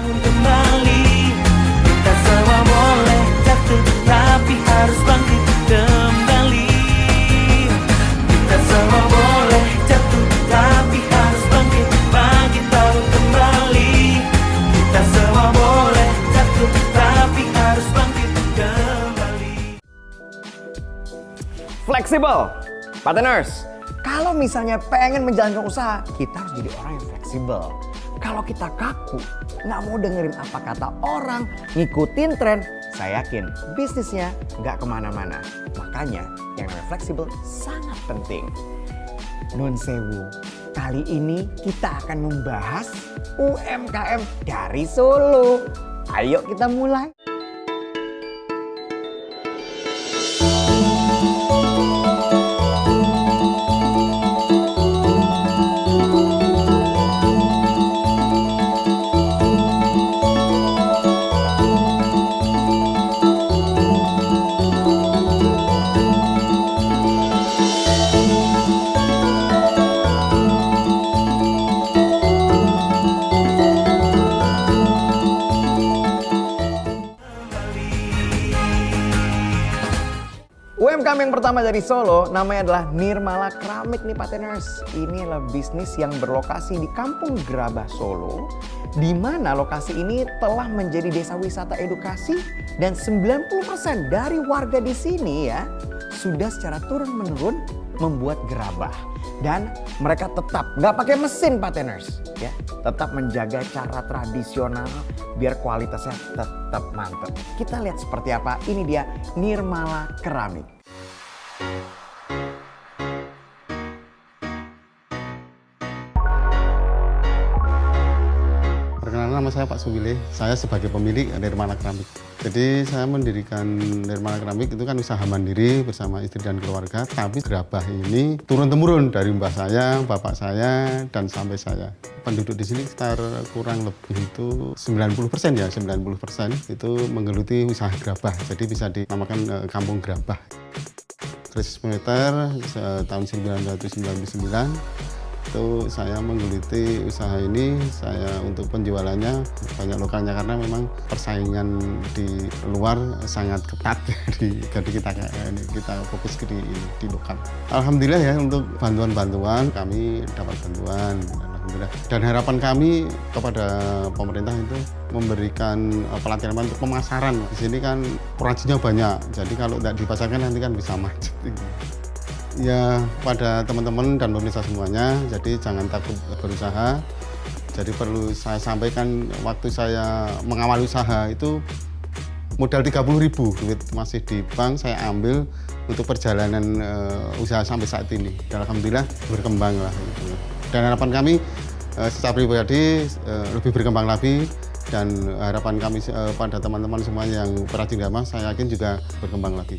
bangun kembali. Kita semua boleh jatuh, tapi harus bangkit kembali. Kita semua boleh jatuh, tapi harus bangkit, bangkit bangun kembali. Kita semua boleh jatuh, tapi harus bangkit kembali. Fleksibel, partners. Kalau misalnya pengen menjalankan usaha, kita harus jadi orang yang fleksibel. Kalau kita kaku, nggak mau dengerin apa kata orang, ngikutin tren, saya yakin bisnisnya nggak kemana-mana. Makanya yang namanya fleksibel sangat penting. Nun sewu, kali ini kita akan membahas UMKM dari Solo. Ayo kita mulai. UMKM yang pertama dari Solo namanya adalah Nirmala Keramik nih partners. Ini adalah bisnis yang berlokasi di Kampung Gerabah Solo, di mana lokasi ini telah menjadi desa wisata edukasi dan 90% dari warga di sini ya sudah secara turun-menurun membuat gerabah. Dan mereka tetap nggak pakai mesin partners ya, tetap menjaga cara tradisional biar kualitasnya tetap mantap. Kita lihat seperti apa. Ini dia Nirmala Keramik. Perkenalkan, nama saya Pak Sumile. Saya sebagai pemilik Nirmala Keramik. Jadi saya mendirikan Nirmala Keramik itu kan usaha mandiri bersama istri dan keluarga. Tapi gerabah ini turun-temurun dari mbah saya, bapak saya, dan sampai saya. Penduduk di sini sekitar kurang lebih itu 90% ya, 90% itu menggeluti usaha gerabah. Jadi bisa dinamakan kampung gerabah. Krisis moneter tahun 1999 itu saya menggeluti usaha ini. Saya untuk penjualannya banyak lokalnya karena memang persaingan di luar sangat ketat. Jadi kita fokus di lokal. Alhamdulillah ya, untuk bantuan-bantuan kami dapat bantuan. Alhamdulillah. Dan harapan kami kepada pemerintah itu memberikan pelatihan untuk pemasaran. Di sini kan perajinnya banyak, jadi kalau tidak dipasarkan nanti kan bisa macet. Ya, pada teman-teman dan pemirsa semuanya, jadi jangan takut berusaha. Jadi perlu saya sampaikan, waktu saya mengawali usaha itu modal 30.000, duit masih di bank saya ambil untuk perjalanan usaha sampai saat ini. Dan alhamdulillah berkembang lah gitu. Dan harapan kami secara pribadi lebih berkembang lagi, dan harapan kami pada teman-teman semuanya yang perajin gerabah, saya yakin juga berkembang lagi.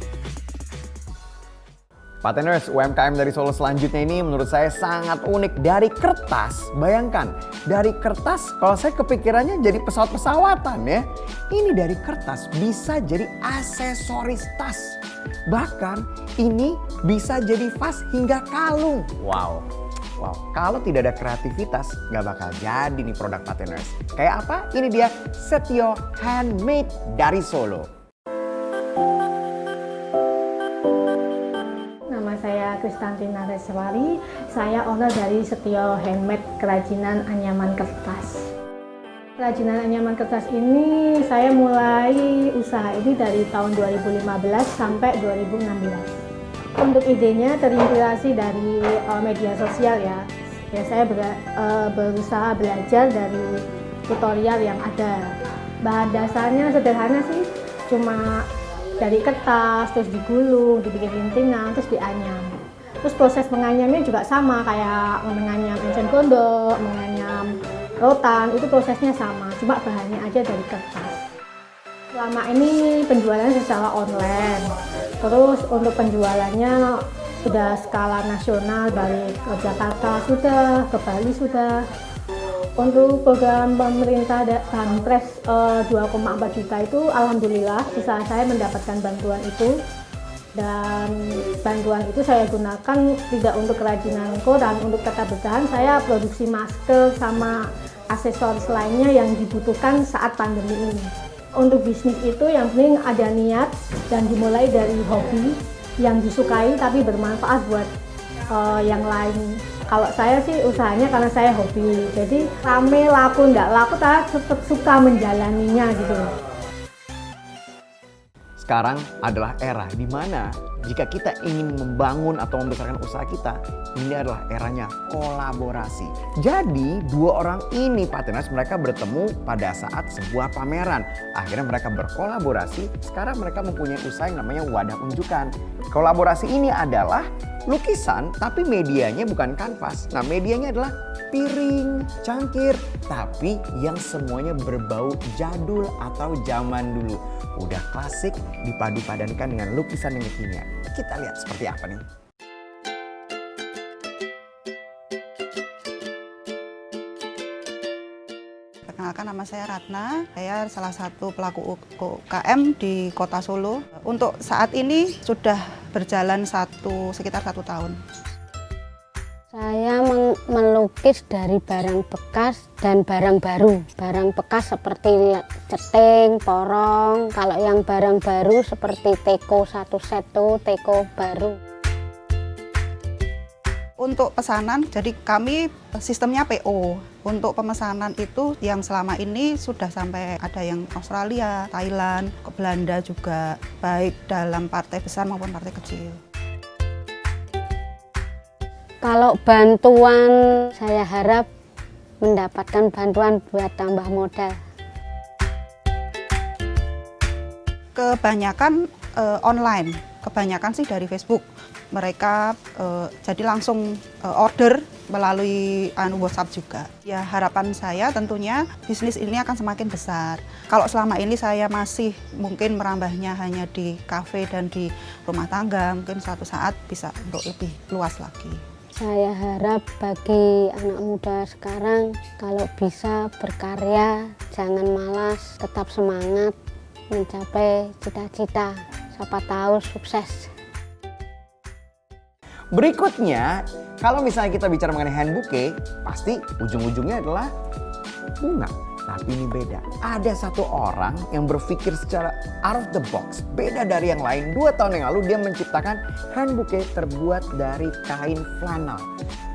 Partners, UMKM dari Solo selanjutnya ini menurut saya sangat unik. Dari kertas, bayangkan, dari kertas kalau saya kepikirannya jadi pesawat-pesawatan ya. Ini dari kertas bisa jadi aksesoris tas. Bahkan ini bisa jadi vas hingga kalung. Wow, kalau tidak ada kreativitas nggak bakal jadi nih produk partners. Kayak apa? Ini dia Setio Handmade dari Solo. Saya Kristantina Reswari, saya owner dari Setio Handmade Kerajinan Anyaman Kertas. Kerajinan anyaman kertas ini saya mulai usaha ini dari tahun 2015 sampai 2016. Untuk idenya terinspirasi dari media sosial ya. Saya berusaha belajar dari tutorial yang ada. Bahan dasarnya sederhana sih, cuma dari kertas, terus digulung, dibikin rintingan, terus dianyam. Terus proses menganyamnya juga sama kayak menganyam encen gondok, menganyam rotan, itu prosesnya sama, cuma bahannya aja dari kertas. Selama ini penjualannya secara online, terus untuk penjualannya sudah skala nasional, balik ke Jakarta sudah, ke Bali sudah. Untuk program pemerintah Banpres 2,4 juta itu alhamdulillah usaha saya mendapatkan bantuan itu, dan bantuan itu saya gunakan tidak untuk kerajinan koran, untuk tata bertahan saya produksi masker sama aksesoris lainnya yang dibutuhkan saat pandemi ini. Untuk bisnis itu yang penting ada niat dan dimulai dari hobi yang disukai tapi bermanfaat buat yang lain. Kalau saya sih usahanya karena saya hobi, jadi rame laku nggak laku, saya tetap suka menjalaninya gitu. Sekarang adalah era di mana jika kita ingin membangun atau membesarkan usaha kita, ini adalah eranya kolaborasi. Jadi dua orang ini partners, mereka bertemu pada saat sebuah pameran. Akhirnya mereka berkolaborasi, sekarang mereka mempunyai usaha yang namanya Wadah Unjukan. Kolaborasi ini adalah lukisan tapi medianya bukan kanvas. Nah, medianya adalah piring, cangkir, tapi yang semuanya berbau jadul atau zaman dulu. Udah klasik dipadu-padankan dengan lukisan yang kekinian. Kita lihat seperti apa nih. Perkenalkan, nama saya Ratna, saya salah satu pelaku UKM di Kota Solo. Untuk saat ini sudah berjalan sekitar 1 tahun. Saya melukis dari barang bekas dan barang baru. Barang bekas seperti ceting, porong. Kalau yang barang baru seperti teko satu setu, teko baru. Untuk pesanan, jadi kami sistemnya PO. Untuk pemesanan itu yang selama ini sudah sampai ada yang Australia, Thailand, ke Belanda juga, baik dalam partai besar maupun partai kecil. Kalau bantuan, saya harap mendapatkan bantuan buat tambah modal. Kebanyakan online, kebanyakan sih dari Facebook. Mereka jadi langsung order melalui WhatsApp juga. Ya, harapan saya tentunya bisnis ini akan semakin besar. Kalau selama ini saya masih mungkin merambahnya hanya di kafe dan di rumah tangga, mungkin suatu saat bisa untuk lebih luas lagi. Saya harap bagi anak muda sekarang kalau bisa berkarya, jangan malas, tetap semangat mencapai cita-cita. Siapa tahu sukses. Berikutnya, kalau misalnya kita bicara mengenai hand bouquet, pasti ujung-ujungnya adalah bunga. Tapi ini beda. Ada satu orang yang berpikir secara out of the box, beda dari yang lain. 2 tahun yang lalu dia menciptakan hand bouquet terbuat dari kain flannel.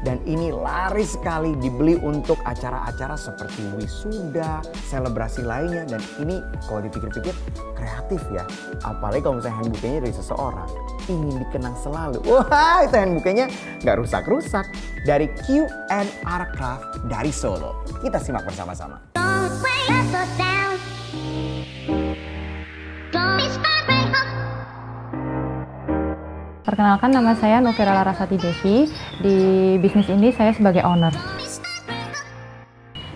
Dan ini laris sekali dibeli untuk acara-acara seperti wisuda, selebrasi lainnya. Dan ini kalau dipikir-pikir kreatif ya. Apalagi kalau misalnya hand bouquetnya dari seseorang, ingin dikenang selalu. Wah, itu hand bouquetnya nggak rusak-rusak. Dari Q&R Craft dari Solo. Kita simak bersama-sama. Perkenalkan, nama saya Novera Larasati Devi. Di bisnis ini saya sebagai owner.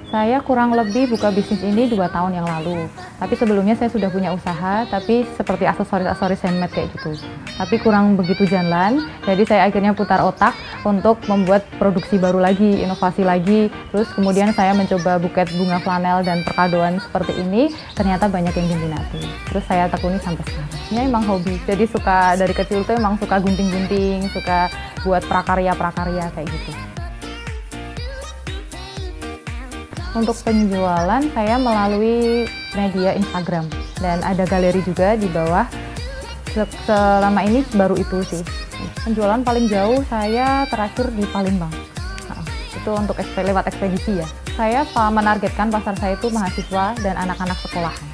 Saya kurang lebih buka bisnis ini 2 tahun yang lalu. Tapi sebelumnya saya sudah punya usaha, tapi seperti aksesoris handmade kayak gitu. Tapi kurang begitu jalan, jadi saya akhirnya putar otak untuk membuat produksi baru lagi, inovasi lagi. Terus kemudian saya mencoba buket bunga flanel dan perkadoan seperti ini, ternyata banyak yang diminati. Terus saya tekuni sampai sekarang. Ini emang hobi, jadi suka dari kecil tuh emang suka gunting-gunting, suka buat prakarya-prakarya kayak gitu. Untuk penjualan saya melalui media Instagram dan ada galeri juga di bawah. Selama ini baru itu sih. Penjualan paling jauh saya terakhir di Palembang. Itu untuk lewat ekspedisi ya. Saya menargetkan pasar saya itu mahasiswa dan anak-anak sekolahan.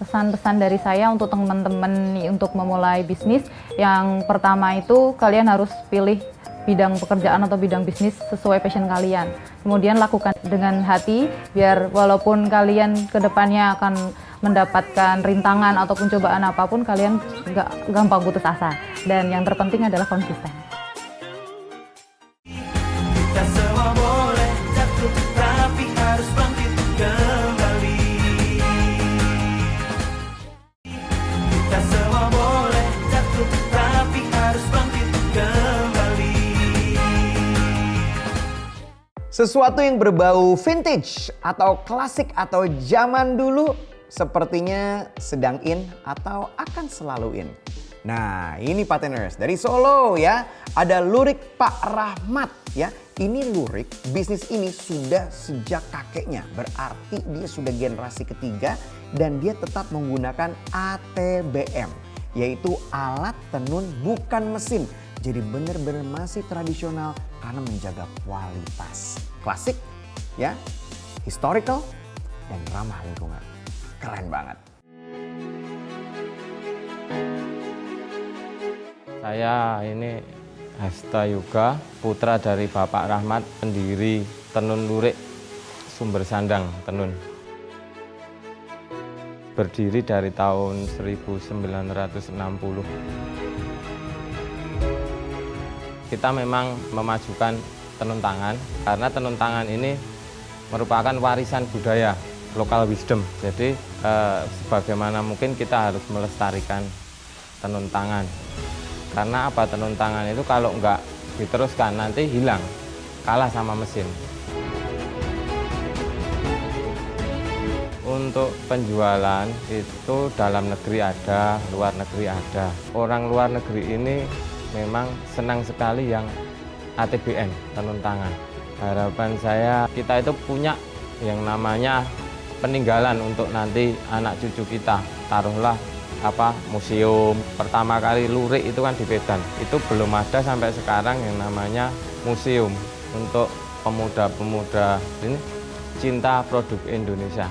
Pesan-pesan dari saya untuk teman-teman untuk memulai bisnis, yang pertama itu kalian harus pilih bidang pekerjaan atau bidang bisnis sesuai passion kalian. Kemudian lakukan dengan hati, biar walaupun kalian kedepannya akan mendapatkan rintangan ataupun cobaan apapun, kalian nggak gampang putus asa. Dan yang terpenting adalah konsisten. Kita semua boleh jatuh, tapi harus bangkit kembali. Kita semua boleh jatuh, tapi harus bangkit kembali. Sesuatu yang berbau vintage atau klasik atau zaman dulu sepertinya sedang in atau akan selalu in. Nah, ini Pateners dari Solo ya. Ada lurik Pak Rahmat ya. Ini lurik, bisnis ini sudah sejak kakeknya. Berarti dia sudah generasi ketiga dan dia tetap menggunakan ATBM. Yaitu alat tenun bukan mesin. Jadi benar-benar masih tradisional karena menjaga kualitas. Klasik ya, historical dan ramah lingkungan. Keren banget. Saya ini Hasta Yuga, putra dari Bapak Rahmat, pendiri Tenun Lurik Sumber Sandang Tenun. Berdiri dari tahun 1960. Kita memang memajukan tenun tangan, karena tenun tangan ini merupakan warisan budaya, local wisdom. Jadi sebagaimana mungkin kita harus melestarikan tenun tangan. Karena apa, tenun tangan itu kalau nggak diteruskan nanti hilang, kalah sama mesin. Untuk penjualan itu dalam negeri ada, luar negeri ada. Orang luar negeri ini memang senang sekali yang ATBM, tenun tangan. Harapan saya kita itu punya yang namanya peninggalan untuk nanti anak cucu kita. Taruhlah museum. Pertama kali lurik itu kan di Medan. Itu belum ada sampai sekarang yang namanya museum untuk pemuda-pemuda ini cinta produk Indonesia.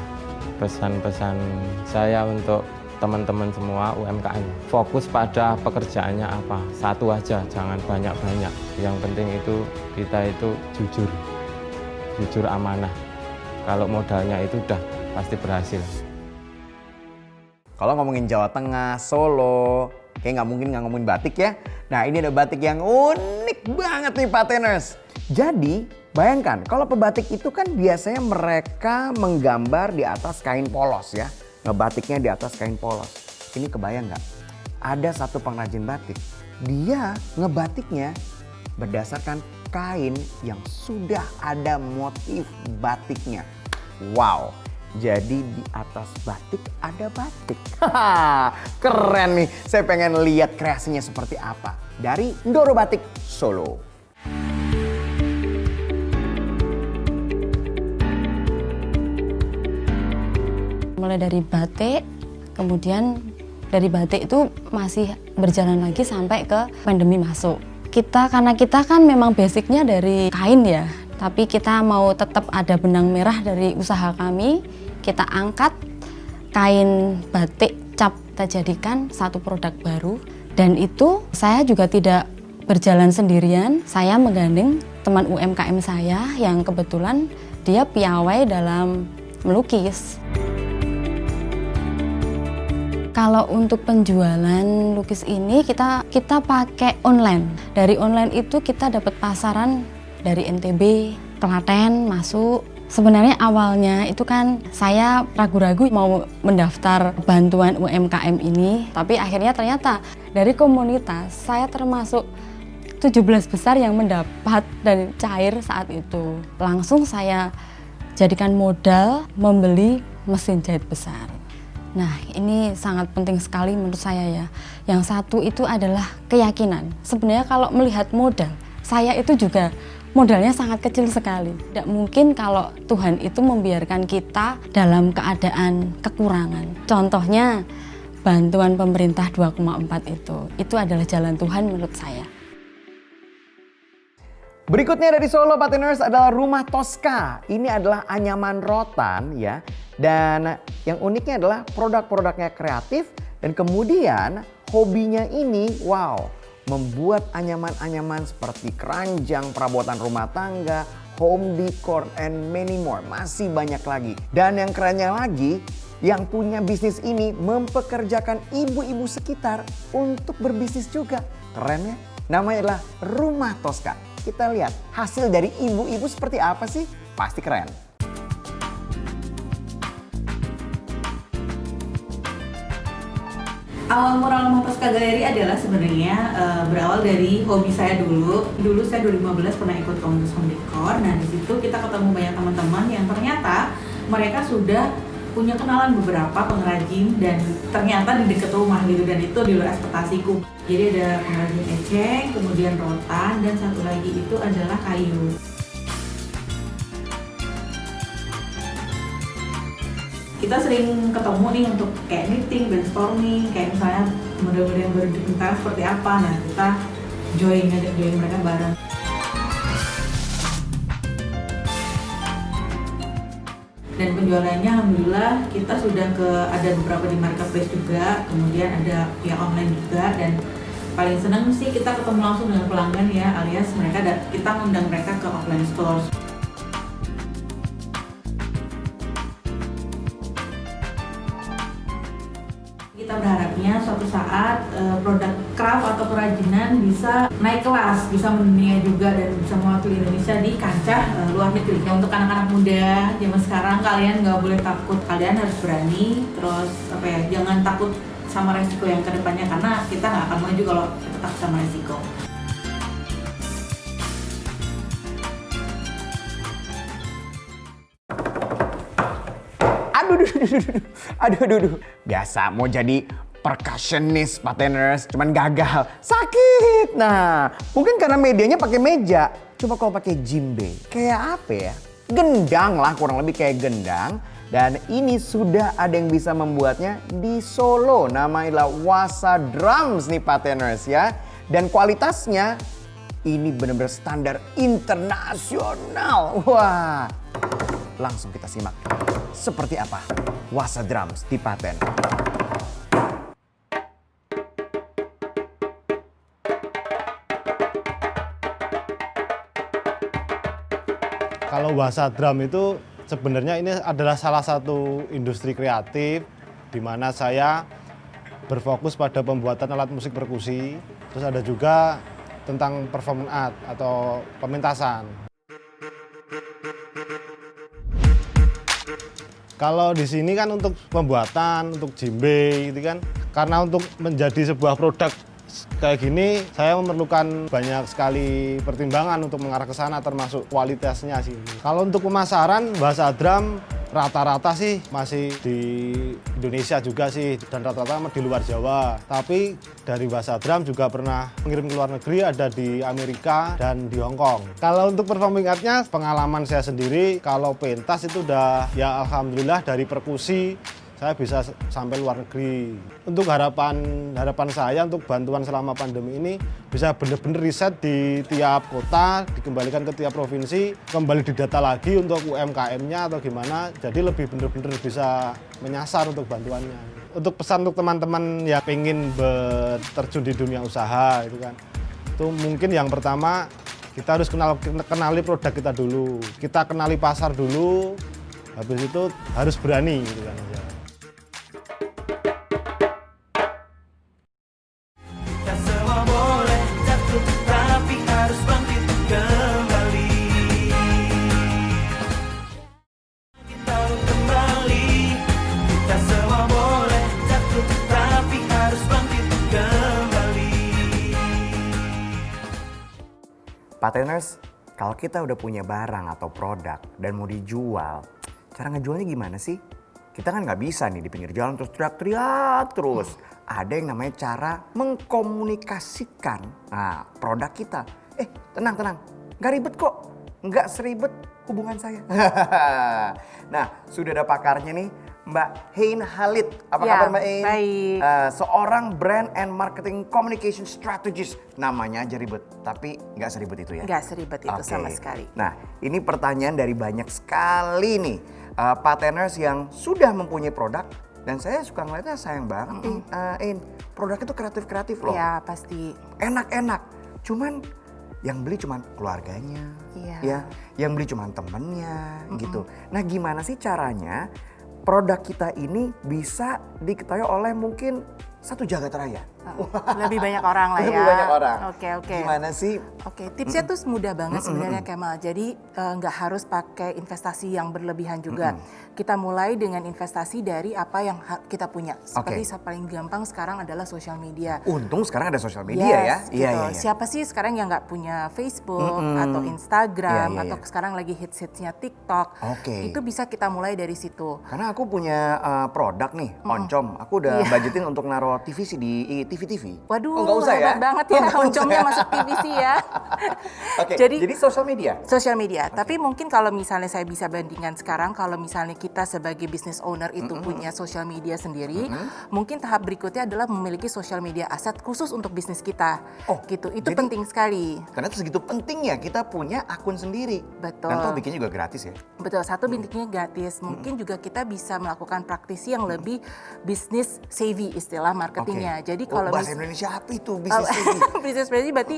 Pesan-pesan saya untuk teman-teman semua UMKM, fokus pada pekerjaannya apa, satu aja, jangan banyak-banyak. Yang penting itu kita itu jujur amanah. Kalau modalnya itu udah pasti berhasil. Kalau ngomongin Jawa Tengah, Solo, kayak nggak mungkin nggak ngomongin batik ya. Nah, ini ada batik yang unik banget nih Pateners. Jadi bayangkan kalau pebatik itu kan biasanya mereka menggambar di atas kain polos ya. Ngebatiknya di atas kain polos. Ini kebayang nggak? Ada satu pengrajin batik, dia ngebatiknya berdasarkan kain yang sudah ada motif batiknya. Wow! Jadi di atas batik ada batik. Keren nih, saya pengen lihat kreasinya seperti apa. Dari Ndoro Batik Solo. Mulai dari batik, kemudian dari batik itu masih berjalan lagi sampai ke pandemi masuk. Karena kita kan memang basicnya dari kain ya, tapi kita mau tetap ada benang merah dari usaha kami. Kita angkat kain batik cap, kita jadikan satu produk baru. Dan itu saya juga tidak berjalan sendirian, saya menggandeng teman UMKM saya yang kebetulan dia piawai dalam melukis. Kalau untuk penjualan lukis ini kita pakai online. Dari online itu kita dapat pasaran dari NTB, Klaten masuk. Sebenarnya awalnya itu kan saya ragu-ragu mau mendaftar bantuan UMKM ini, tapi akhirnya ternyata dari komunitas saya termasuk 17 besar yang mendapat dan cair saat itu. Langsung saya jadikan modal membeli mesin jahit besar. Nah, ini sangat penting sekali menurut saya ya. Yang satu itu adalah keyakinan. Sebenarnya kalau melihat modal, saya itu juga modalnya sangat kecil sekali. Tidak mungkin kalau Tuhan itu membiarkan kita dalam keadaan kekurangan. Contohnya bantuan pemerintah 2,4 itu adalah jalan Tuhan menurut saya. Berikutnya dari Solo Pateners adalah Rumah Tosca. Ini adalah anyaman rotan ya. Dan yang uniknya adalah produk-produknya kreatif dan kemudian hobinya ini membuat anyaman-anyaman seperti keranjang, perabotan rumah tangga, home decor, and many more. Masih banyak lagi. Dan yang kerennya lagi, yang punya bisnis ini mempekerjakan ibu-ibu sekitar untuk berbisnis juga. Keren ya? Namanya adalah Rumah Tosca. Kita lihat hasil dari ibu-ibu seperti apa sih? Pasti keren. Awal mula Rumah Tosca Galeri adalah sebenarnya berawal dari hobi saya dulu. Dulu saya 2015 pernah ikut komunitas home decor. Nah, di situ kita ketemu banyak teman-teman yang ternyata mereka sudah punya kenalan beberapa pengrajin dan ternyata di dekat rumah gitu, dan itu di luar ekspektasiku. Jadi ada pengrajin eceng, kemudian rotan, dan satu lagi itu adalah kayu. Kita sering ketemu nih untuk kayak meeting, brainstorming, kayak misalnya model-model yang baru dipintar seperti apa. Nah, kita ngajak join mereka bareng. Dan penjualannya alhamdulillah kita sudah ada beberapa di marketplace juga, kemudian ada pihak online juga, dan paling senang sih kita ketemu langsung dengan pelanggan ya, alias kita ngundang mereka ke offline store. Kita berharapnya suatu saat produk craft atau kerajinan bisa naik kelas, bisa mendunia juga, dan bisa mewakili Indonesia di kancah luar negeri. Untuk anak-anak muda zaman sekarang, kalian nggak boleh takut, kalian harus berani. Terus jangan takut sama resiko yang kedepannya, karena kita nggak akan maju kalau kita takut sama resiko. Aduh. Biasa mau jadi percussionist pateners, cuman gagal, sakit. Nah, mungkin karena medianya pakai meja. Coba kalau pakai djembe, kayak apa ya? Gendang lah, kurang lebih kayak gendang. Dan ini sudah ada yang bisa membuatnya di Solo. Namanya Wasa Drums nih pateners ya. Dan kualitasnya ini benar-benar standar internasional. Wah, langsung kita simak. Seperti apa Wasa Drums di Paten. Kalau Wasa Drum itu sebenarnya ini adalah salah satu industri kreatif di mana saya berfokus pada pembuatan alat musik perkusi. Terus ada juga tentang performance art atau pementasan. Kalau di sini kan untuk pembuatan, untuk djembe gitu kan. Karena untuk menjadi sebuah produk kayak gini, saya memerlukan banyak sekali pertimbangan untuk mengarah ke sana, termasuk kualitasnya sih. Kalau untuk pemasaran, Wasa Drum rata-rata sih masih di Indonesia juga sih, dan rata-rata di luar Jawa. Tapi dari Wasa Drum juga pernah mengirim ke luar negeri, ada di Amerika dan di Hong Kong. Kalau untuk performing art-nya, pengalaman saya sendiri, kalau pentas itu udah ya alhamdulillah dari perkusi, saya bisa sampai luar negeri. Untuk harapan saya untuk bantuan selama pandemi ini bisa benar-benar riset di tiap kota, dikembalikan ke tiap provinsi, kembali didata lagi untuk UMKM-nya atau gimana, jadi lebih benar-benar bisa menyasar untuk bantuannya. Untuk pesan untuk teman-teman yang pengen terjun di dunia usaha itu kan, itu mungkin yang pertama kita harus kenali produk kita dulu, kita kenali pasar dulu, habis itu harus berani gitu kan. Pateners, kalau kita udah punya barang atau produk dan mau dijual, cara ngejualnya gimana sih? Kita kan nggak bisa nih di pinggir jalan terus teriak-teriak terus. Ada yang namanya cara mengkomunikasikan produk kita. Tenang, nggak ribet kok. Nggak seribet hubungan saya. Nah, sudah ada pakarnya nih, Mbak Hein Halid. Apa kabar Mbak Hein? Baik. Seorang brand and marketing communication strategist. Namanya aja ribet, tapi nggak seribet itu ya? Nggak seribet itu sama sekali. Nah, ini pertanyaan dari banyak sekali nih pateners yang sudah mempunyai produk. Dan saya suka ngeliatnya sayang banget nih, Ein. Produk itu kreatif-kreatif loh. Iya, pasti. Enak-enak. Cuman yang beli cuman keluarganya, ya, yang beli cuman temennya gitu. Nah, gimana sih caranya produk kita ini bisa diketahui oleh mungkin satu jagat raya? Lebih banyak orang lah ya. Lebih banyak orang. Oke. Gimana sih? Oke, tipsnya tuh mudah banget sebenarnya Kemal. Jadi nggak harus pakai investasi yang berlebihan juga. Kita mulai dengan investasi dari apa yang kita punya. Seperti paling gampang sekarang adalah sosial media. Untung sekarang ada sosial media ya. Gitu. Iya. Siapa sih sekarang yang nggak punya Facebook atau Instagram atau sekarang lagi hits-hitsnya TikTok? Itu bisa kita mulai dari situ. Karena aku punya produk nih, Oncom. Aku udah budgetin untuk naruh TVC di TV. Waduh, nggak usah hebat ya? banget ya Oncomnya masuk TVC ya. Jadi sosial media. Sosial media. Tapi mungkin kalau misalnya saya bisa bandingkan sekarang, kalau misalnya kita sebagai business owner itu punya sosial media sendiri, mungkin tahap berikutnya adalah memiliki sosial media aset khusus untuk bisnis kita. Gitu. Itu penting sekali. Karena segitu pentingnya kita punya akun sendiri. Betul. Dan toh bikinnya juga gratis ya. Betul. Satu bikinnya gratis. Mungkin juga kita bisa melakukan praktisi yang lebih business savvy istilah marketingnya. Jadi kalau bahasa Indonesia apa itu business savvy? Business savvy berarti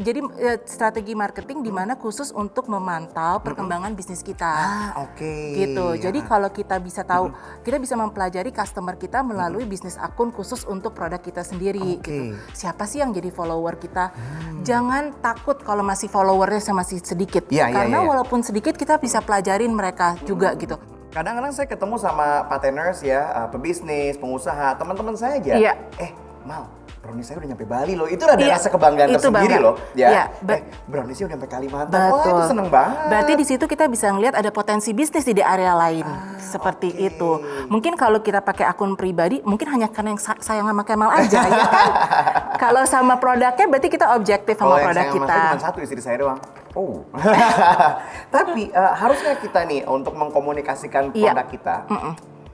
jadi strategi marketing di mana khusus untuk memantau perkembangan bisnis kita. Gitu. Jadi kalau kita bisa tahu, kita bisa mempelajari customer kita melalui bisnis akun khusus untuk produk kita sendiri. Gitu. Siapa sih yang jadi follower kita? Jangan takut kalau masih followernya masih sedikit. Karena walaupun sedikit kita bisa pelajarin mereka juga gitu. Kadang-kadang saya ketemu sama partners ya, pebisnis, pengusaha, teman-teman saya aja. Mal, brownies saya udah nyampe Bali loh. Itu ada rasa kebanggaan tersendiri loh. Brownies saya udah nyampe Kalimantan. Wah, itu seneng banget. Berarti di situ kita bisa ngelihat ada potensi bisnis di area lain. Seperti itu. Mungkin kalau kita pakai akun pribadi, mungkin hanya karena yang sayang sama Kemal aja ya kan. Kalau sama produknya berarti kita objektif sama produk kita. Kalau yang cuma satu istri saya doang. Tapi harusnya kita nih untuk mengkomunikasikan produk kita,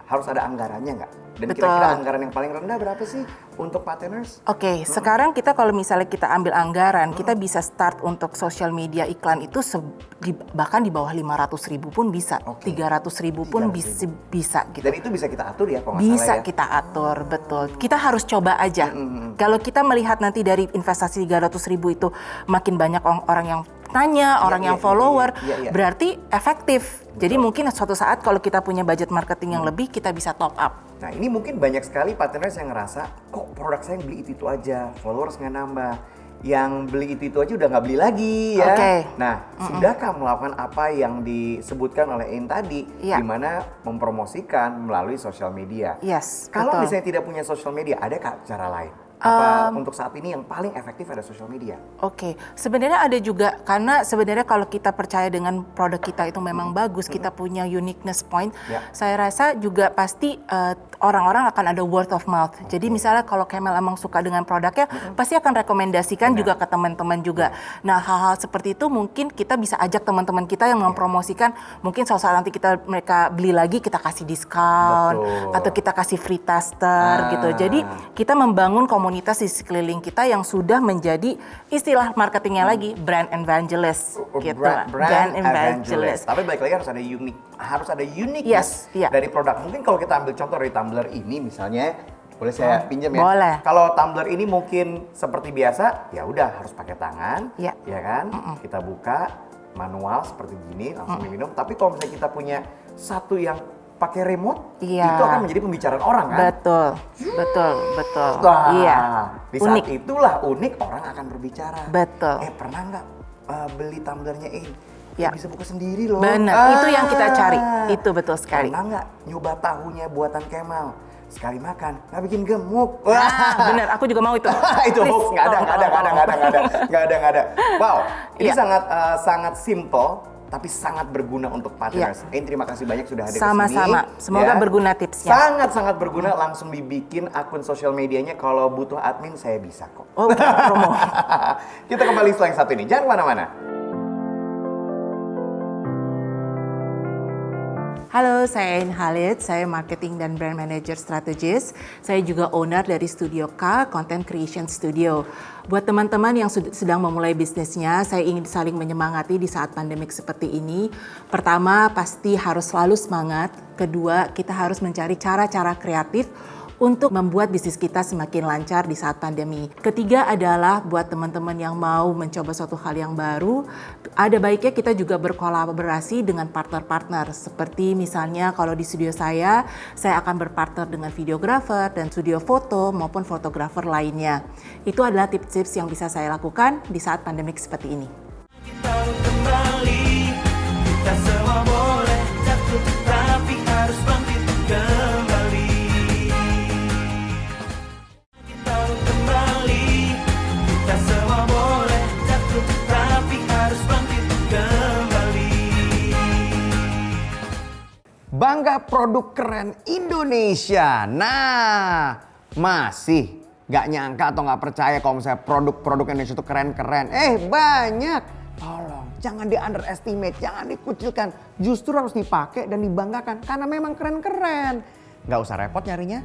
harus ada anggarannya nggak? Dan kira-kira anggaran yang paling rendah berapa sih untuk partners? Sekarang kita kalau misalnya kita ambil anggaran, kita bisa start untuk social media iklan itu bahkan di bawah 500.000 pun bisa, 300.000 pun bisa gitu. Dan itu bisa kita atur ya kalau nggak bisa salah ya? kita atur, betul. Kita harus coba aja. Kalau kita melihat nanti dari investasi 300.000 itu makin banyak orang yang tanya, orang yang follower, berarti efektif. Jadi mungkin suatu saat kalau kita punya budget marketing yang lebih, kita bisa top up. Nah ini mungkin banyak sekali partners yang ngerasa, kok produk saya yang beli itu aja, followers nggak nambah. Yang beli itu aja udah nggak beli lagi ya. Nah, sudahkah melakukan apa yang disebutkan oleh Ain tadi, di mana mempromosikan melalui sosial media? Kalau misalnya tidak punya sosial media, adakah cara lain? Apa untuk saat ini yang paling efektif ada sosial media? Sebenarnya ada juga, karena sebenarnya kalau kita percaya dengan produk kita itu memang bagus, kita punya uniqueness point, saya rasa juga pasti orang-orang akan ada word of mouth. Jadi misalnya kalau Kemal emang suka dengan produknya, pasti akan rekomendasikan juga ke teman-teman juga. Nah hal-hal seperti itu mungkin kita bisa ajak teman-teman kita yang mempromosikan, mungkin suatu saat nanti mereka beli lagi, kita kasih diskon, atau kita kasih free tester gitu. Jadi kita membangun komunitas di sekeliling kita yang sudah menjadi istilah marketingnya lagi brand evangelist gitu. Brand evangelist. Tapi balik lagi harus ada uniqueness dari produk. Mungkin kalau kita ambil contoh dari tumbler ini misalnya, boleh saya pinjam ya? Boleh. Kalau tumbler ini mungkin seperti biasa, ya udah harus pakai tangan, ya kan? Kita buka manual seperti gini langsung diminum. Tapi kalau misalnya kita punya satu yang pakai remote, itu akan menjadi pembicaraan orang kan? Betul. Di saat itulah unik, orang akan berbicara. Pernah nggak beli tumblernya ini? Bisa buka sendiri loh. Benar, itu yang kita cari. Itu betul sekali. Pernah nggak nyoba tahunya buatan Kemal? Sekali makan, nggak bikin gemuk. Benar, aku juga mau itu. Itu hoax, nggak ada. Wow, ini sangat simple, tapi sangat berguna untuk partners. Terima kasih banyak sudah hadir ke sini. Sama-sama, semoga berguna tipsnya. Sangat berguna, langsung dibikin akun sosial medianya. Kalau butuh admin, saya bisa kok. Promo. Kita kembali setelah yang satu ini, jangan kemana-mana. Halo, saya Ain Khalid, saya Marketing dan Brand Manager Strategist. Saya juga owner dari Studio K, Content Creation Studio. Buat teman-teman yang sedang memulai bisnisnya, saya ingin saling menyemangati di saat pandemik seperti ini. Pertama, pasti harus selalu semangat. Kedua, kita harus mencari cara-cara kreatif untuk membuat bisnis kita semakin lancar di saat pandemi. Ketiga adalah buat teman-teman yang mau mencoba suatu hal yang baru, ada baiknya kita juga berkolaborasi dengan partner-partner. Seperti misalnya kalau di studio saya akan berpartner dengan videografer dan studio foto maupun fotografer lainnya. Itu adalah tips-tips yang bisa saya lakukan di saat pandemik seperti ini. Tahu kembali, kita semua boleh jatuh, tapi harus bangkit kembali. Tahu kembali, kita semua boleh jatuh, tapi harus bangkit kembali. Bangga produk keren Indonesia. Nah, masih gak nyangka atau gak percaya kalau misalnya produk-produk Indonesia itu keren-keren. Banyak. Tolong, jangan di underestimate, jangan dikucilkan. Justru harus dipakai dan dibanggakan karena memang keren-keren. Gak usah repot nyarinya.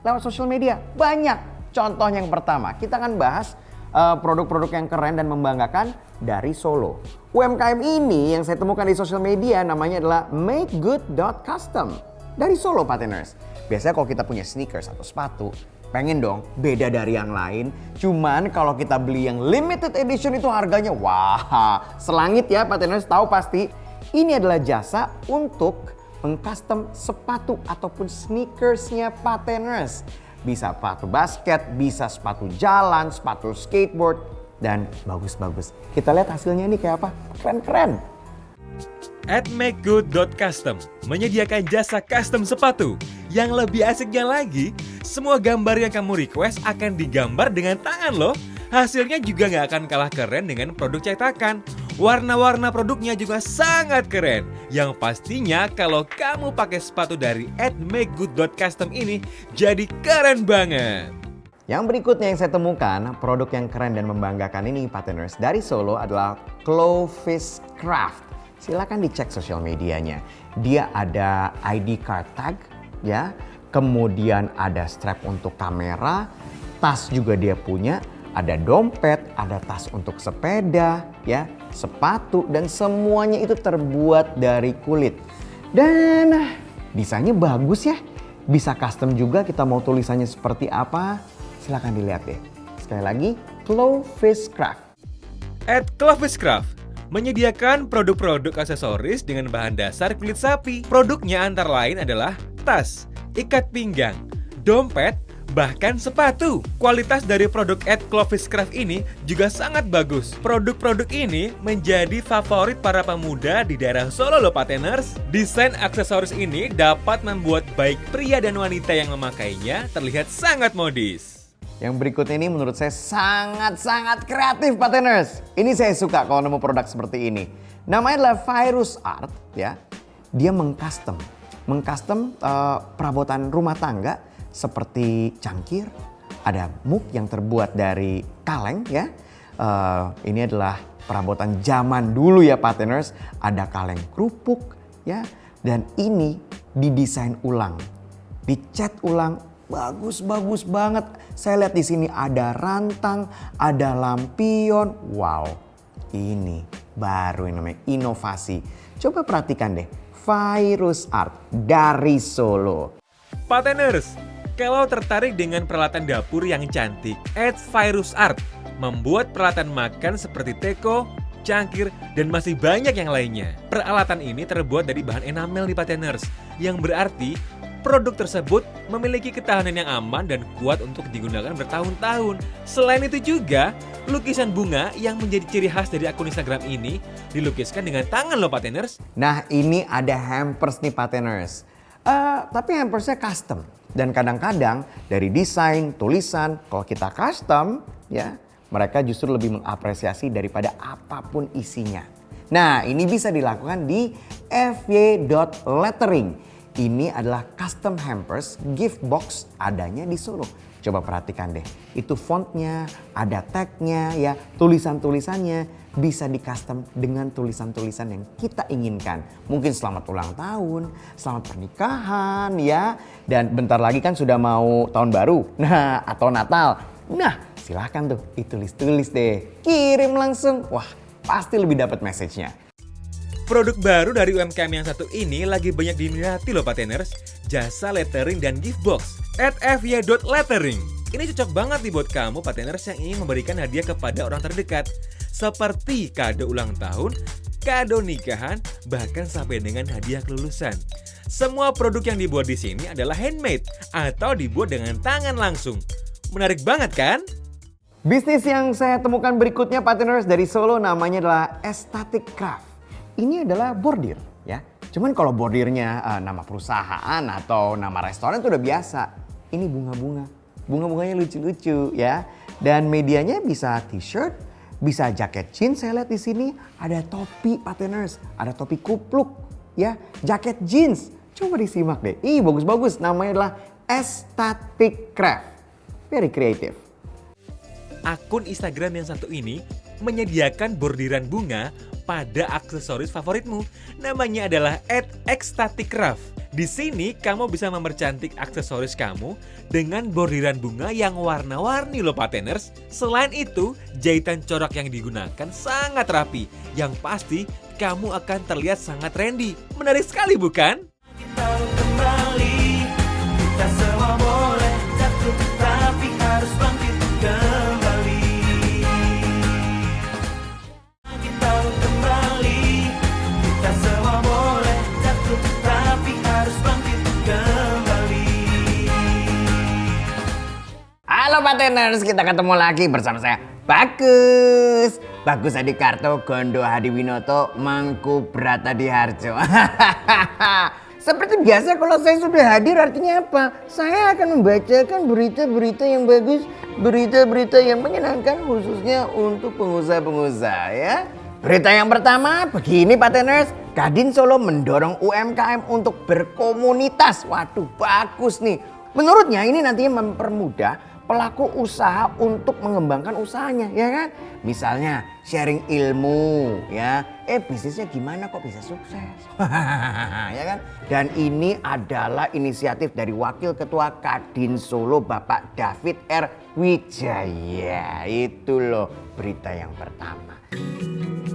Lewat sosial media banyak. Contoh yang pertama, kita akan bahas produk-produk yang keren dan membanggakan dari Solo. UMKM ini yang saya temukan di sosial media namanya adalah makegood.custom dari Solo, Pateners. Biasanya kalau kita punya sneakers atau sepatu, pengen dong beda dari yang lain. Cuman kalau kita beli yang limited edition itu harganya wah selangit ya, Pateners tahu pasti. Ini adalah jasa untuk mengcustom sepatu ataupun sneakersnya Pateners. Bisa sepatu basket, bisa sepatu jalan, sepatu skateboard, dan bagus-bagus. Kita lihat hasilnya ini kayak apa? Keren-keren. At makegood.custom menyediakan jasa custom sepatu. Yang lebih asiknya lagi, semua gambar yang kamu request akan digambar dengan tangan loh. Hasilnya juga nggak akan kalah keren dengan produk cetakan. Warna-warna produknya juga sangat keren. Yang pastinya kalau kamu pakai sepatu dari at makegood.custom ini jadi keren banget. Yang berikutnya yang saya temukan, produk yang keren dan membanggakan ini, Pateners, dari Solo adalah Clovis Craft. Silakan dicek sosial medianya. Dia ada ID card tag, ya. Kemudian ada strap untuk kamera, tas juga dia punya, ada dompet, ada tas untuk sepeda, ya, sepatu, dan semuanya itu terbuat dari kulit. Dan desainnya bagus ya. Bisa custom juga, kita mau tulisannya seperti apa, silakan dilihat deh. Sekali lagi, Clovis Craft. At Clovis Craft menyediakan produk-produk aksesoris dengan bahan dasar kulit sapi. Produknya antara lain adalah tas, ikat pinggang, dompet, bahkan sepatu. Kualitas dari produk at Clovis Craft ini juga sangat bagus. Produk-produk ini menjadi favorit para pemuda di daerah Solo loh, Pateners. Desain aksesoris ini dapat membuat baik pria dan wanita yang memakainya terlihat sangat modis. Yang berikutnya ini menurut saya sangat-sangat kreatif, Pateners. Ini saya suka kalau nemu produk seperti ini. Namanya adalah Virus Art, ya. Dia mengcustom perabotan rumah tangga seperti cangkir, ada mug yang terbuat dari kaleng, ya. Ini adalah perabotan zaman dulu ya, Pateners. Ada kaleng kerupuk, ya. Dan ini didesain ulang, dicat ulang. Bagus banget. Saya lihat di sini ada rantang, ada lampion. Wow, ini baru yang namanya inovasi. Coba perhatikan deh, Virus Art dari Solo. Pateners, kalau tertarik dengan peralatan dapur yang cantik, at Virus Art membuat peralatan makan seperti teko, cangkir, dan masih banyak yang lainnya. Peralatan ini terbuat dari bahan enamel di Pateners, yang berarti produk tersebut memiliki ketahanan yang aman dan kuat untuk digunakan bertahun-tahun. Selain itu juga, lukisan bunga yang menjadi ciri khas dari akun Instagram ini dilukiskan dengan tangan loh, Pateners. Nah, ini ada hampers nih, Pateners. Tapi hampersnya custom. Dan kadang-kadang dari desain, tulisan, kalau kita custom, ya, mereka justru lebih mengapresiasi daripada apapun isinya. Nah, ini bisa dilakukan di fy.lettering. Ini adalah custom hampers gift box adanya di Solo. Coba perhatikan deh, itu fontnya, ada tagnya, ya, tulisan-tulisannya bisa di custom dengan tulisan-tulisan yang kita inginkan. Mungkin selamat ulang tahun, selamat pernikahan, ya. Dan bentar lagi kan sudah mau tahun baru, nah, atau Natal. Nah, silahkan tuh ditulis-tulis deh, kirim langsung. Wah, pasti lebih dapat message-nya. Produk baru dari UMKM yang satu ini lagi banyak diminati loh Pateners, jasa lettering dan gift box @fy.lettering. Ini cocok banget nih buat kamu Pateners yang ingin memberikan hadiah kepada orang terdekat, seperti kado ulang tahun, kado nikahan, bahkan sampai dengan hadiah kelulusan. Semua produk yang dibuat di sini adalah handmade atau dibuat dengan tangan langsung. Menarik banget kan? Bisnis yang saya temukan berikutnya Pateners dari Solo namanya adalah Aesthetic Craft. Ini adalah bordir ya. Cuman kalau bordirnya nama perusahaan atau nama restoran itu udah biasa. Ini bunga-bunga. Bunga-bunganya lucu-lucu ya. Dan medianya bisa t-shirt, bisa jaket jeans saya lihat di sini. Ada topi Pateners, ada topi kupluk ya, jaket jeans. Coba disimak deh. Ih bagus-bagus. Namanya adalah Aesthetic Craft. Very creative. Akun Instagram yang satu ini menyediakan bordiran bunga pada aksesoris favoritmu. Namanya adalah @ecstaticraft. Di sini kamu bisa mempercantik aksesoris kamu dengan bordiran bunga yang warna-warni loh Pateners. Selain itu, jahitan corak yang digunakan sangat rapi. Yang pasti kamu akan terlihat sangat trendy. Menarik sekali bukan? Tahu kembali, kita semua boleh jatuh, tapi harus bangkit kembali. Tahu kembali, kita semua boleh jatuh, tapi harus bangkit kembali. Halo Pateners, kita ketemu lagi bersama saya Bagus Adikarto, Gondo Hadiwinoto, Mangku Bratadiharjo. Seperti biasa kalau saya sudah hadir artinya apa? Saya akan membacakan berita-berita yang bagus, berita-berita yang menyenangkan khususnya untuk pengusaha-pengusaha ya. Berita yang pertama begini Pateners, Kadin Solo mendorong UMKM untuk berkomunitas. Waduh bagus nih. Menurutnya ini nantinya mempermudah pelaku usaha untuk mengembangkan usahanya ya kan. Misalnya sharing ilmu ya. Bisnisnya gimana kok bisa sukses. Ya kan. Dan ini adalah inisiatif dari Wakil Ketua Kadin Solo Bapak David R. Wijaya. Itu loh berita yang pertama.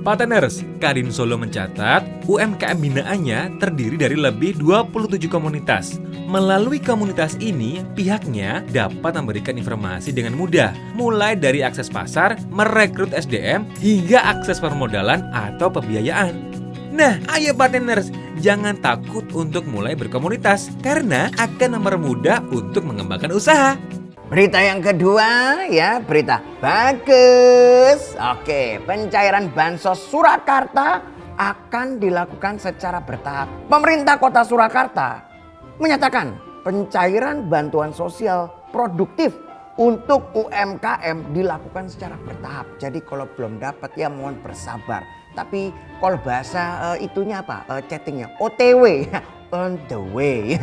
Pateners, Kadin Solo mencatat UMKM binaannya terdiri dari lebih 27 komunitas. Melalui komunitas ini, pihaknya dapat memberikan informasi dengan mudah, mulai dari akses pasar, merekrut SDM, hingga akses permodalan atau pembiayaan. Nah, ayo Pateners, jangan takut untuk mulai berkomunitas, karena akan mempermudah untuk mengembangkan usaha. Berita yang kedua ya, berita bagus. Oke, pencairan Bansos Surakarta akan dilakukan secara bertahap. Pemerintah Kota Surakarta menyatakan pencairan bantuan sosial produktif untuk UMKM dilakukan secara bertahap. Jadi kalau belum dapat ya mohon bersabar. Tapi kalau bahasa itunya apa? Chattingnya OTW. On the way.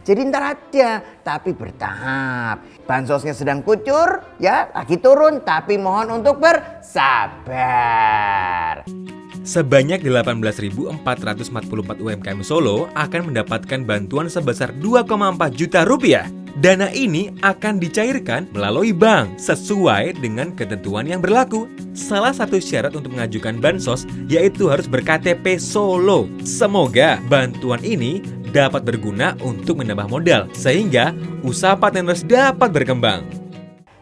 Jadi ntar aja, tapi bertahap. Bansosnya sedang kucur, ya lagi turun, tapi mohon untuk bersabar. Sebanyak 18.444 UMKM Solo akan mendapatkan bantuan sebesar 2,4 juta rupiah. Dana ini akan dicairkan melalui bank sesuai dengan ketentuan yang berlaku. Salah satu syarat untuk mengajukan bansos yaitu harus berKTP Solo. Semoga bantuan ini dapat berguna untuk menambah modal sehingga usaha Pateners dapat berkembang.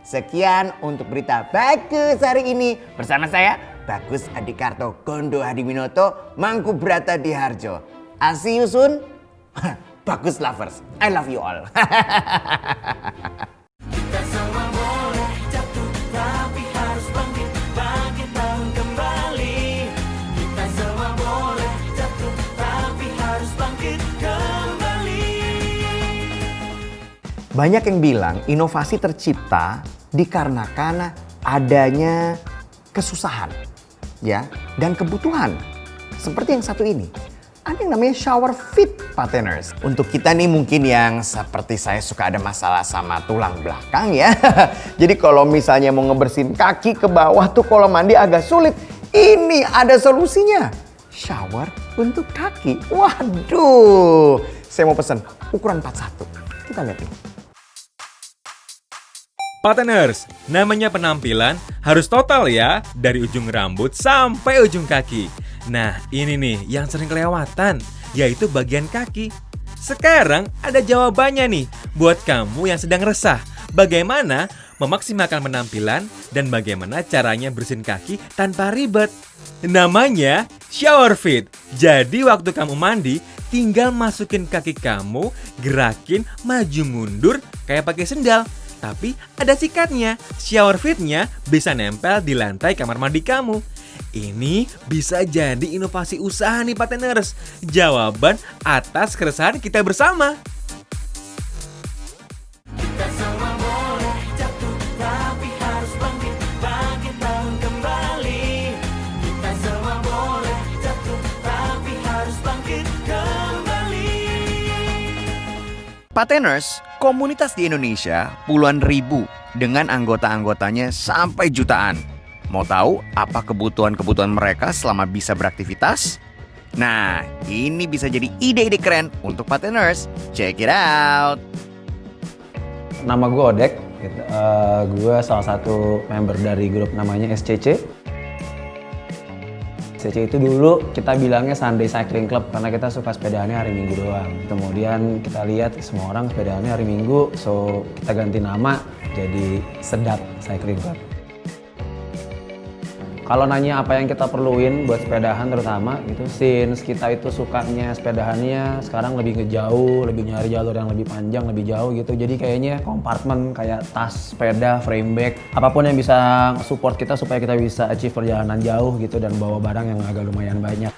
Sekian untuk berita bagus hari ini bersama saya Bagus Adikarto, Gondo Hadiwinoto, Mangku Bratadiharjo. I'll see you soon. Bagus lovers, I love you all. Kita semua boleh jatuh, tapi harus bangkit, bangkit tahun kembali. Kita semua boleh jatuh, tapi harus bangkit kembali. Banyak yang bilang inovasi tercipta dikarenakan adanya kesusahan ya dan kebutuhan. Seperti yang satu ini. Ada yang namanya shower fit Pateners. Untuk kita nih mungkin yang seperti saya suka ada masalah sama tulang belakang ya. Jadi kalau misalnya mau ngebersihin kaki ke bawah tuh kalau mandi agak sulit. Ini ada solusinya. Shower untuk kaki. Waduh. Saya mau pesen ukuran 41. Kita lihat nih. Pateners, namanya penampilan harus total ya, dari ujung rambut sampai ujung kaki. Nah, ini nih yang sering kelewatan, yaitu bagian kaki. Sekarang ada jawabannya nih buat kamu yang sedang resah. Bagaimana memaksimalkan penampilan dan bagaimana caranya bersihin kaki tanpa ribet. Namanya shower fit. Jadi waktu kamu mandi, tinggal masukin kaki kamu, gerakin maju mundur kayak pakai sendal. Tapi ada sikatnya, shower fitnya bisa nempel di lantai kamar mandi kamu. Ini bisa jadi inovasi usaha nih Pateners. Jawaban atas keresahan kita bersama. Kita semua boleh jatuh, tapi harus bangkit, bangkit bangun kembali. Kita semua boleh jatuh, tapi harus bangkit kembali. Pateners, komunitas di Indonesia puluhan ribu dengan anggota-anggotanya sampai jutaan. Mau tahu apa kebutuhan-kebutuhan mereka selama bisa beraktivitas? Nah, ini bisa jadi ide-ide keren untuk Pateners. Check it out! Nama gue Odek, gue salah satu member dari grup namanya SCC. SCC itu dulu kita bilangnya Sunday Cycling Club karena kita suka sepedahannya hari Minggu doang. Kemudian kita lihat semua orang sepedahannya hari Minggu, so kita ganti nama jadi Sedap Cycling Club. Kalau nanya apa yang kita perluin buat sepedahan terutama gitu, since kita itu sukanya sepedahannya sekarang lebih ngejauh, lebih nyari jalur yang lebih panjang, lebih jauh gitu. Jadi kayaknya kompartemen kayak tas sepeda, frame bag, apapun yang bisa support kita supaya kita bisa achieve perjalanan jauh gitu dan bawa barang yang agak lumayan banyak.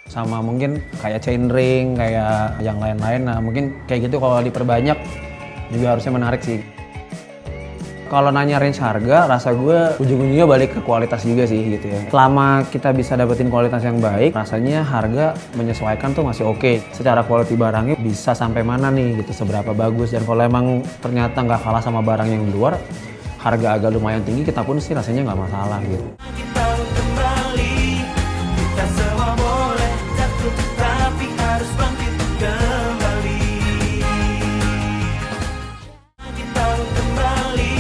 Sama mungkin kayak chainring, kayak yang lain-lain. Nah mungkin kayak gitu kalau diperbanyak juga harusnya menarik sih. Kalau nanya range harga, rasa gue ujung-ujungnya balik ke kualitas juga sih gitu ya. Selama kita bisa dapetin kualitas yang baik, rasanya harga menyesuaikan tuh masih oke. Secara quality barangnya bisa sampai mana nih gitu, seberapa bagus. Dan kalau emang ternyata nggak kalah sama barang yang di luar, harga agak lumayan tinggi, kita pun sih rasanya nggak masalah gitu. Kita kembali, kita semua boleh jatuh, tapi harus bangkit kembali. Kita kembali.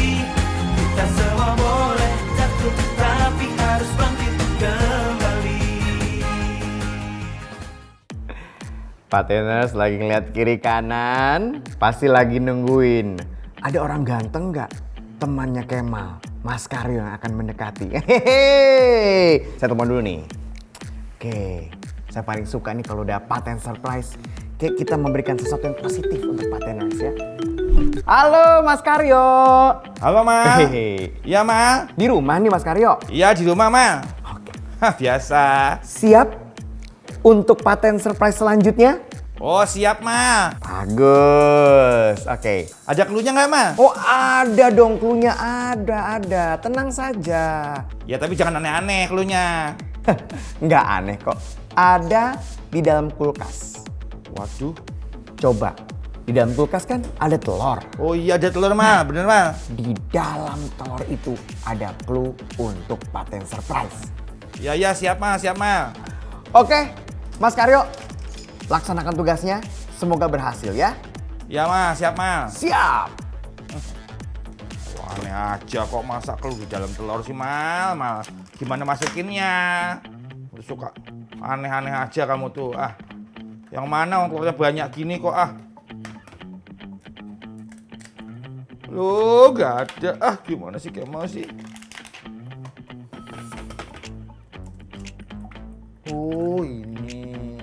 Kita semua boleh jatuh, tapi harus bangkit kembali. Pateners lagi ngeliat kiri kanan, pasti lagi nungguin. Ada orang ganteng nggak? Temannya Kemal, Mas Karyo yang akan mendekati. Hehehe. Saya telepon dulu nih. Oke, saya paling suka nih kalau udah paten surprise. Kayak kita memberikan sesuatu yang positif untuk Pateners ya. Halo Mas Karyo. Halo Ma. Hehehe. Iya Ma. Di rumah nih Mas Karyo? Iya di rumah Ma. Oke. Hah, biasa. Siap untuk paten surprise selanjutnya? Oh siap Ma. Bagus. Oke. Ada cluenya nggak Ma? Oh ada dong cluenya, ada. Tenang saja. Ya tapi jangan aneh-aneh cluenya. Nggak aneh kok. Ada di dalam kulkas. Waduh. Coba. Di dalam kulkas kan ada telur. Oh iya ada telur Ma, bener Ma. Di dalam telur itu ada clue untuk paten surprise. Ya siap Ma, siap Ma. Oke, Mas Karyo, laksanakan tugasnya. Semoga berhasil ya. Ya Ma, siap Ma. Siap. Wah, aneh aja kok masak clue di dalam telur sih Mal. Gimana masukinnya? Suka aneh-aneh aja kamu tuh. Yang mana telurnya banyak gini kok Loh, gak ada. Gimana sih Kemal sih? Oh, ini.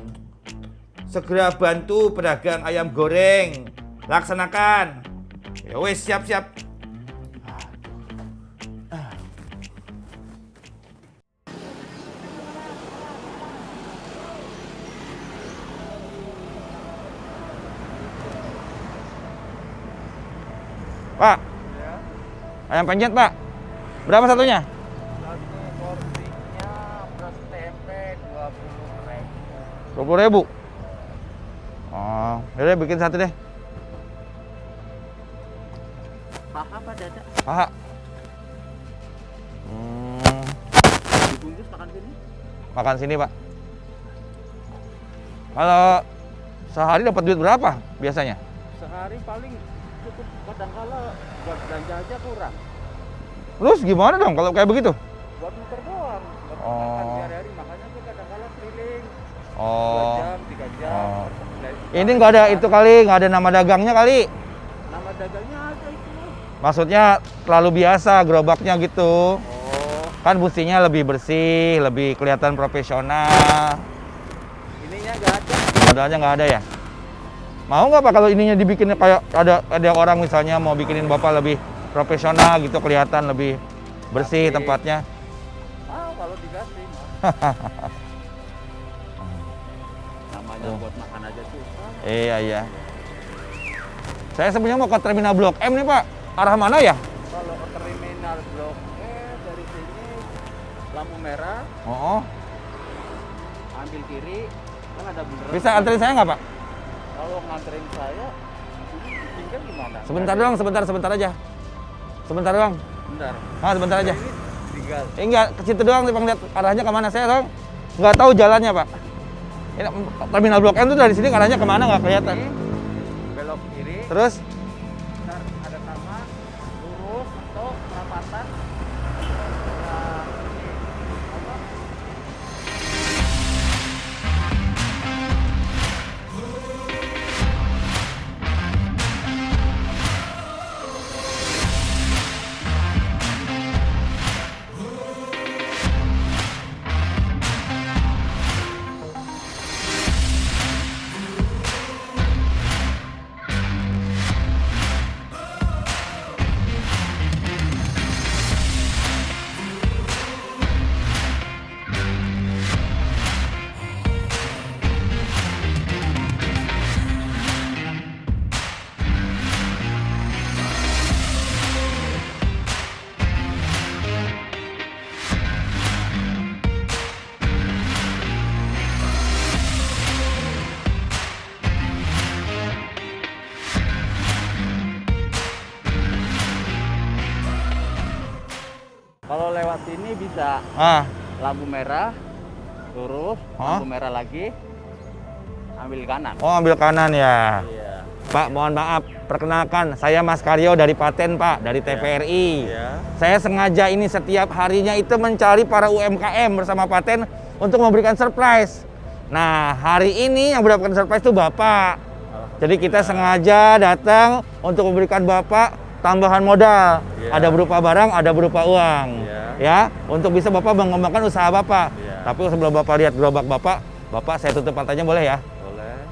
Segera bantu pedagang ayam goreng. Laksanakan. Ya wes, siap-siap. Pak, ayam penyet Pak, berapa satunya? Satu porsinya plus tempe 20.000. 20.000. Oh, yaudah bikin satu deh. Paha apa dada? Paha. Dibungkus makan sini? Makan sini Pak. Kalau sehari dapat duit berapa biasanya? Sehari paling cukup, kadang-kala buat belanja aja kurang. Terus gimana dong kalau kayak begitu? Buat muter doang, buat makan sehari-hari, makanya tuh kadang-kala paling Oh. 2 jam, 3 jam. Oh. Ini nggak ada itu kali, nggak ada nama dagangnya kali. Nama dagangnya ada itu. Maksudnya terlalu biasa gerobaknya gitu. Oh. Kan mestinya lebih bersih, lebih kelihatan profesional. Ininya nggak ada. Modalnya nggak ada ya? Mau nggak Pak kalau ininya dibikin kayak ada orang misalnya mau bikinin Bapak lebih profesional gitu, kelihatan lebih bersih tempatnya. Kalau dikasih namanya buat makan aja susah. Iya. Saya sebenarnya mau ke terminal Blok M nih Pak. Arah mana ya? Kalau ke terminal Blok M dari sini lampu merah, Oh. ambil kiri, kan ada beneran. Bisa anterin saya nggak Pak? Kalau nganterin saya, ini tinggal gimana? Sebentar doang, sebentar aja. Sebentar doang. Bentar. Sebentar aja. Tinggal. Enggak, ke situ doang nih Bang, lihat arahnya kemana. Saya dong nggak tahu jalannya Pak. Ini terminal Blok M tuh dari sini arahnya kemana nggak kelihatan. Belok kiri. Terus Ntar ada taman, lurus, mentok, perapatan. Kalau lewat sini bisa lampu merah, lurus, lampu merah lagi, ambil kanan. Oh, ambil kanan ya. Iya. Pak, mohon maaf, perkenalkan saya Mas Karyo dari Paten Pak, dari TVRI. Iya. Saya sengaja ini setiap harinya itu mencari para UMKM bersama Paten untuk memberikan surprise. Nah, hari ini yang mendapatkan surprise itu Bapak. Jadi kita sengaja datang untuk memberikan Bapak tambahan modal. Ada berupa barang, ada berupa uang. Ya, untuk bisa Bapak mengembangkan usaha Bapak. Tapi sebelum Bapak lihat gerobak Bapak saya tutup matanya boleh ya? Boleh.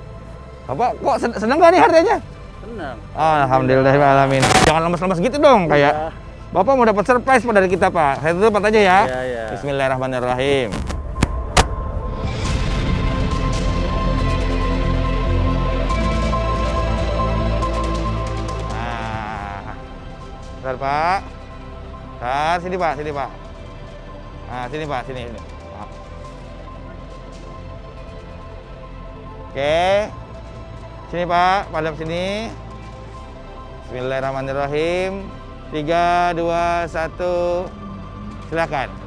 Bapak kok seneng gak nih harganya? Senang. Alhamdulillahirrahmanirrahim. Jangan lemes-lemes gitu dong, kayak Bapak mau dapat surprise Pak dari kita Pak. Saya tutup matanya ya. Iya. Bismillahirrahmanirrahim. Bentar Pak. Bentar, sini Pak. Nah, sini Pak, sini. Oke. Sini Pak, padam sini. Bismillahirrahmanirrahim. 3, 2, 1. Silakan.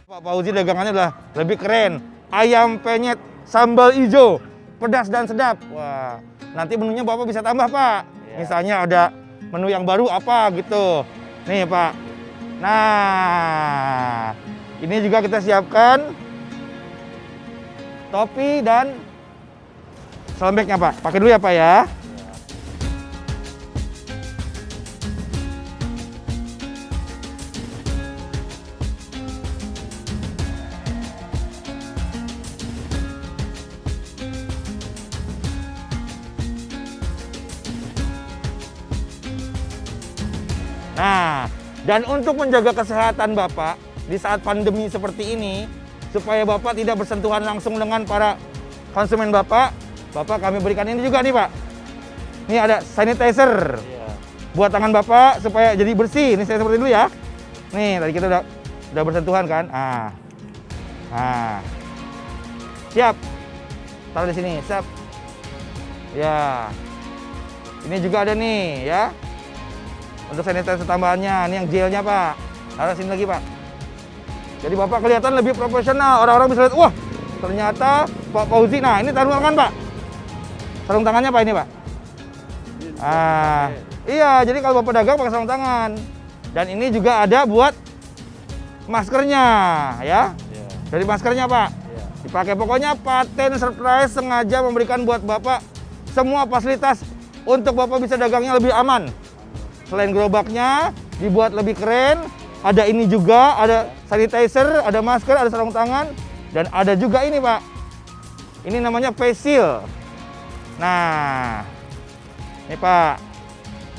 Pak Fauzi dagangannya udah lebih keren. Ayam penyet sambal hijau, pedas dan sedap. Wah, nanti menunya Bapak bisa tambah Pak. Misalnya ada menu yang baru apa gitu. Nih Pak. Nah, ini juga kita siapkan topi dan selembeknya Pak. Pakai dulu ya Pak ya. Nah, dan untuk menjaga kesehatan Bapak di saat pandemi seperti ini, supaya Bapak tidak bersentuhan langsung dengan para konsumen Bapak kami berikan ini juga nih Pak. Ini ada sanitizer. buat tangan Bapak supaya jadi bersih. Ini saya seperti dulu ya. Nih, tadi kita udah bersentuhan kan? Siap. Taruh di sini, siap. Ya. Ini juga ada nih, ya. Untuk sanitizer tambahannya, ini yang gelnya Pak. Taruh sini lagi Pak. Jadi Bapak kelihatan lebih profesional. Orang-orang bisa lihat, wah ternyata Pak Fauzi. Nah ini sarung tangan Pak. Sarung tangannya Pak ini Pak. Iya, jadi kalau Bapak dagang pakai sarung tangan. Dan ini juga ada buat maskernya, ya. Dari maskernya Pak. Dipakai. Pokoknya Paten Surprise sengaja memberikan buat Bapak semua fasilitas untuk Bapak bisa dagangnya lebih aman. Selain gerobaknya dibuat lebih keren, ada ini juga, ada sanitizer, ada masker, ada sarung tangan, dan ada juga ini Pak. Ini namanya face shield. Nah, ini Pak.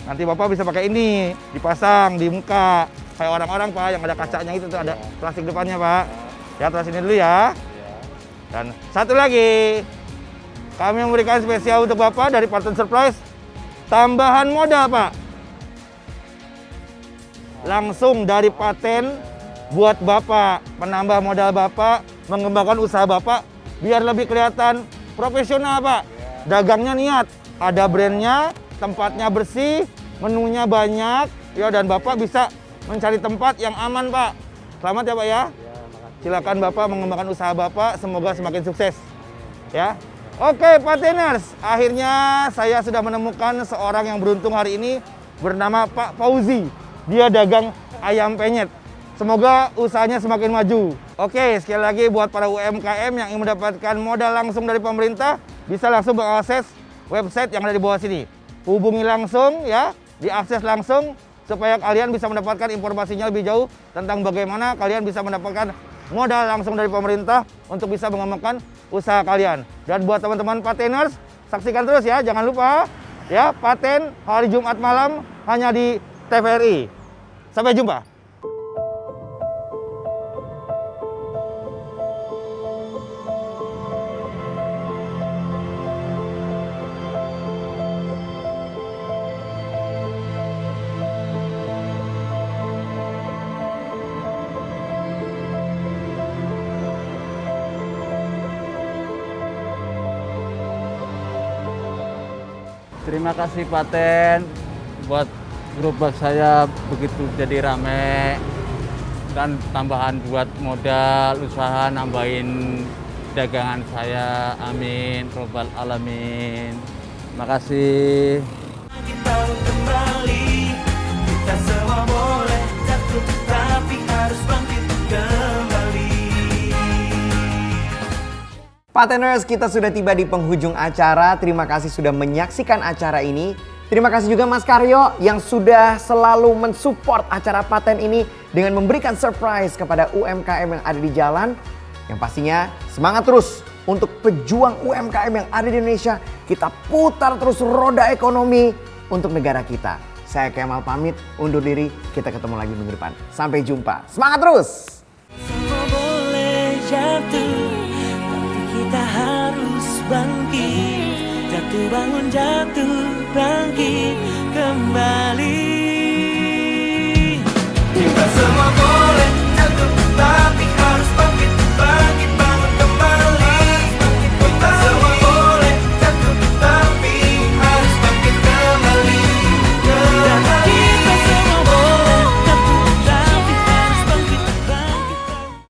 Nanti Bapak bisa pakai ini, dipasang di muka. Kayak orang-orang Pak yang ada kacanya itu tuh, ada plastik depannya Pak. Ya, terus ini dulu ya. Dan satu lagi, kami memberikan spesial untuk Bapak dari Paten Surprise, tambahan modal Pak. Langsung dari Paten buat Bapak, menambah modal Bapak, mengembangkan usaha Bapak biar lebih kelihatan profesional Pak. Dagangnya niat, ada brandnya, tempatnya bersih, menunya banyak, ya, dan Bapak bisa mencari tempat yang aman Pak. Selamat ya Pak ya. Silakan Bapak mengembangkan usaha Bapak, semoga semakin sukses. Ya. Oke Pateners, akhirnya saya sudah menemukan seorang yang beruntung hari ini bernama Pak Fauzi. Dia dagang ayam penyet. Semoga usahanya semakin maju. Oke, sekali lagi buat para UMKM yang ingin mendapatkan modal langsung dari pemerintah, bisa langsung mengakses website yang ada di bawah sini. Hubungi langsung ya, diakses langsung supaya kalian bisa mendapatkan informasinya lebih jauh tentang bagaimana kalian bisa mendapatkan modal langsung dari pemerintah untuk bisa mengembangkan usaha kalian. Dan buat teman-teman Pateners, saksikan terus ya, jangan lupa ya, Paten hari Jumat malam hanya di TVRI. Sampai jumpa. Terima kasih Paten buat gerobak saya begitu jadi rame, dan tambahan buat modal usaha, nambahin dagangan saya. Amin robbal alamin. Makasih. Kita kembali, kita semua boleh jatuh, tapi harus bangkit kembali. Pateners, kita sudah tiba di penghujung acara. Terima kasih sudah menyaksikan acara ini. Terima kasih juga Mas Karyo yang sudah selalu mensupport acara Paten ini dengan memberikan surprise kepada UMKM yang ada di jalan. Yang pastinya semangat terus untuk pejuang UMKM yang ada di Indonesia. Kita putar terus roda ekonomi untuk negara kita. Saya Kemal pamit, undur diri. Kita ketemu lagi minggu depan. Sampai jumpa. Semangat terus! Semua boleh jatuh, tapi kita harus bangkit. Jatuh bangun, jatuh bangkit kembali. Kita semua boleh jatuh